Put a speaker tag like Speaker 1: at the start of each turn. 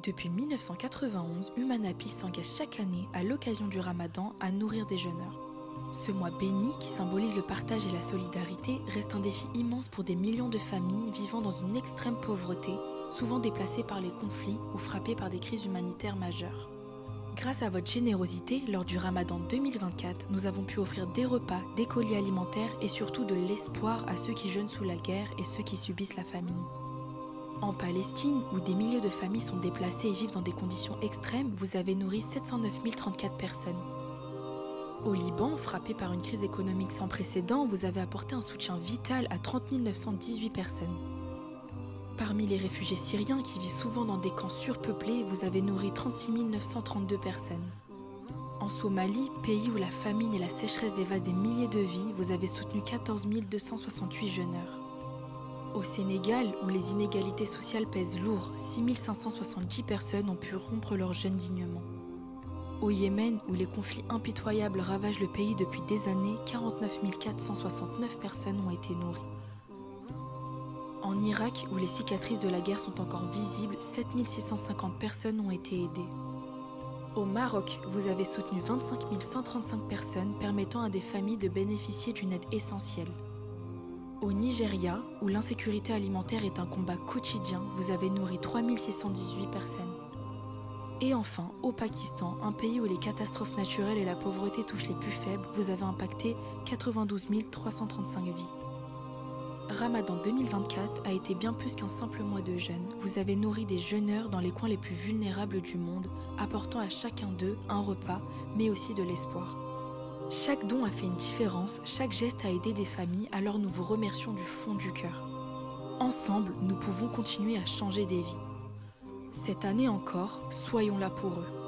Speaker 1: Depuis 1991, Humanapil s'engage chaque année, à l'occasion du Ramadan, à nourrir des jeûneurs. Ce mois béni, qui symbolise le partage et la solidarité, reste un défi immense pour des millions de familles vivant dans une extrême pauvreté, souvent déplacées par les conflits ou frappées par des crises humanitaires majeures. Grâce à votre générosité, lors du Ramadan 2024, nous avons pu offrir des repas, des colis alimentaires et surtout de l'espoir à ceux qui jeûnent sous la guerre et ceux qui subissent la famine. En Palestine, où des milliers de familles sont déplacées et vivent dans des conditions extrêmes, vous avez nourri 709 034 personnes. Au Liban, frappé par une crise économique sans précédent, vous avez apporté un soutien vital à 30 918 personnes. Parmi les réfugiés syriens qui vivent souvent dans des camps surpeuplés, vous avez nourri 36 932 personnes. En Somalie, pays où la famine et la sécheresse dévastent des milliers de vies, vous avez soutenu 14 268 jeûneurs. Au Sénégal, où les inégalités sociales pèsent lourd, 6 570 personnes ont pu rompre leur jeûne dignement. Au Yémen, où les conflits impitoyables ravagent le pays depuis des années, 49 469 personnes ont été nourries. En Irak, où les cicatrices de la guerre sont encore visibles, 7 650 personnes ont été aidées. Au Maroc, vous avez soutenu 25 135 personnes, permettant à des familles de bénéficier d'une aide essentielle. Au Nigeria, où l'insécurité alimentaire est un combat quotidien, vous avez nourri 3 618 personnes. Et enfin, au Pakistan, un pays où les catastrophes naturelles et la pauvreté touchent les plus faibles, vous avez impacté 92 335 vies. Ramadan 2024 a été bien plus qu'un simple mois de jeûne. Vous avez nourri des jeûneurs dans les coins les plus vulnérables du monde, apportant à chacun d'eux un repas, mais aussi de l'espoir. Chaque don a fait une différence, chaque geste a aidé des familles, alors nous vous remercions du fond du cœur. Ensemble, nous pouvons continuer à changer des vies. Cette année encore, soyons là pour eux.